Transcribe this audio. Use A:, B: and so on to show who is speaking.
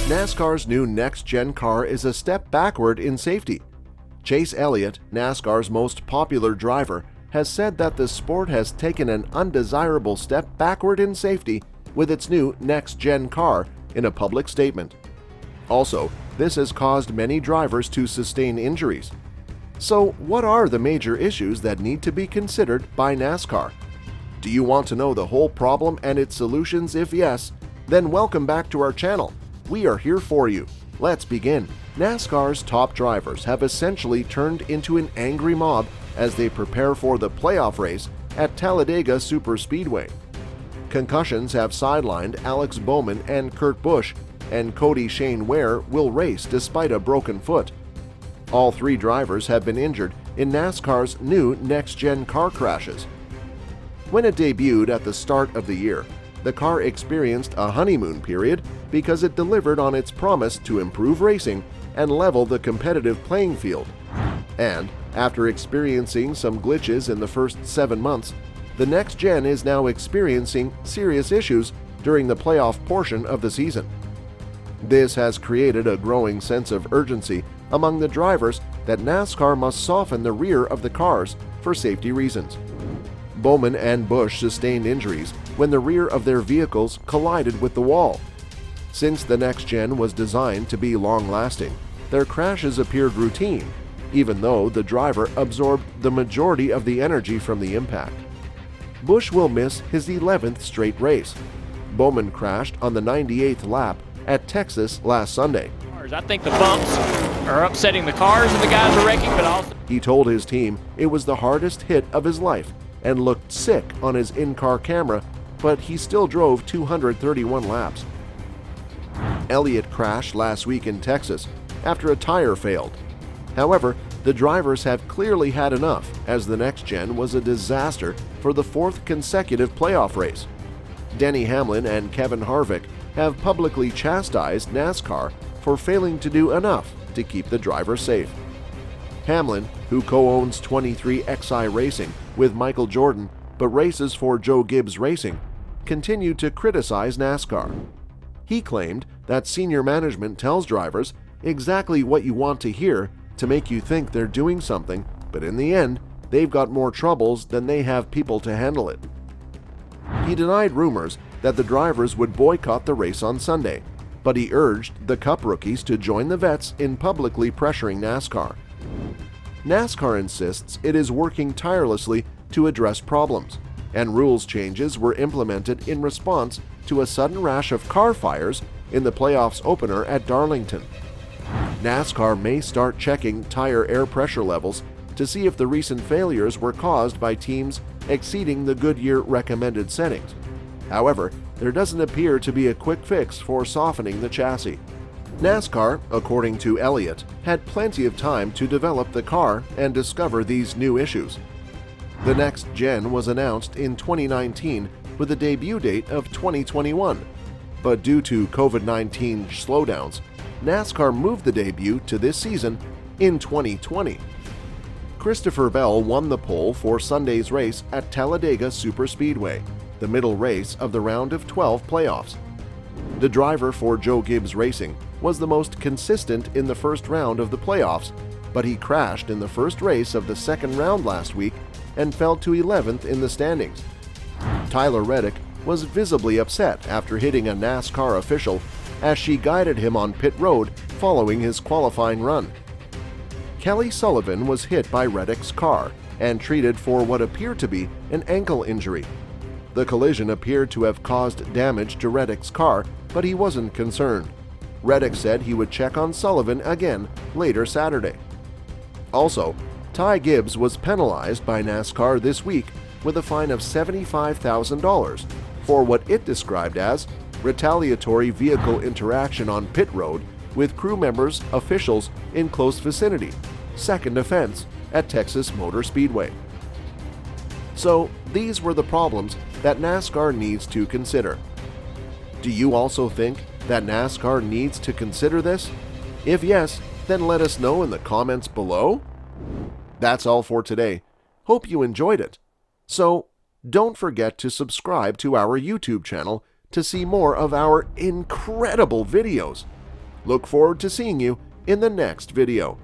A: NASCAR's new next-gen car is a step backward in safety. Chase Elliott, NASCAR's most popular driver, has said that the sport has taken an undesirable step backward in safety with its new next-gen car in a public statement. Also, this has caused many drivers to sustain injuries. So, what are the major issues that need to be considered by NASCAR? Do you want to know the whole problem and its solutions? If yes, then welcome back to our channel. We are here for you. Let's begin. NASCAR's top drivers have essentially turned into an angry mob as they prepare for the playoff race at Talladega Superspeedway. Concussions have sidelined Alex Bowman and Kurt Busch, and Cody Shane Ware will race despite a broken foot. All three drivers have been injured in NASCAR's new next-gen car crashes. When it debuted at the start of the year, the car experienced a honeymoon period because it delivered on its promise to improve racing and level the competitive playing field. And after experiencing some glitches in the first 7 months, the next gen is now experiencing serious issues during the playoff portion of the season. This has created a growing sense of urgency among the drivers that NASCAR must soften the rear of the cars for safety reasons. Bowman and Busch sustained injuries when the rear of their vehicles collided with the wall. Since the next gen was designed to be long-lasting, their crashes appeared routine, even though the driver absorbed the majority of the energy from the impact. Busch will miss his 11th straight race. Bowman crashed on the 98th lap at Texas last Sunday.
B: I think the bumps are upsetting the cars and the guys are wrecking, but also...
A: He told his team it was the hardest hit of his life and looked sick on his in-car camera, but he still drove 231 laps. Elliott crashed last week in Texas after a tire failed. However, the drivers have clearly had enough, as the next gen was a disaster for the fourth consecutive playoff race. Denny Hamlin and Kevin Harvick have publicly chastised NASCAR for failing to do enough to keep the drivers safe. Hamlin, who co-owns 23XI Racing with Michael Jordan but races for Joe Gibbs Racing, continued to criticize NASCAR. He claimed that senior management tells drivers exactly what you want to hear to make you think they're doing something, but in the end, they've got more troubles than they have people to handle it. He denied rumors that the drivers would boycott the race on Sunday, but he urged the Cup rookies to join the vets in publicly pressuring NASCAR. NASCAR insists it is working tirelessly to address problems, and rules changes were implemented in response to a sudden rash of car fires in the playoffs opener at Darlington. NASCAR may start checking tire air pressure levels to see if the recent failures were caused by teams exceeding the Goodyear recommended settings. However, there doesn't appear to be a quick fix for softening the chassis. NASCAR, according to Elliott, had plenty of time to develop the car and discover these new issues. The next gen was announced in 2019 with a debut date of 2021, but due to COVID-19 slowdowns, NASCAR moved the debut to this season in 2020. Christopher Bell won the pole for Sunday's race at Talladega Superspeedway, the middle race of the round of 12 playoffs. The driver for Joe Gibbs Racing was the most consistent in the first round of the playoffs, but he crashed in the first race of the second round last week and fell to 11th in the standings. Tyler Reddick was visibly upset after hitting a NASCAR official as she guided him on pit road following his qualifying run. Kelly Sullivan was hit by Reddick's car and treated for what appeared to be an ankle injury. The collision appeared to have caused damage to Reddick's car, but he wasn't concerned. Reddick said he would check on Sullivan again later Saturday. Also, Ty Gibbs was penalized by NASCAR this week with a fine of $75,000 for what it described as retaliatory vehicle interaction on pit road with crew members, officials in close vicinity, second offense at Texas Motor Speedway. So, these were the problems that NASCAR needs to consider. Do you also think that NASCAR needs to consider this? If yes, then let us know in the comments below. That's all for today. Hope you enjoyed it. So, don't forget to subscribe to our YouTube channel to see more of our incredible videos. Look forward to seeing you in the next video.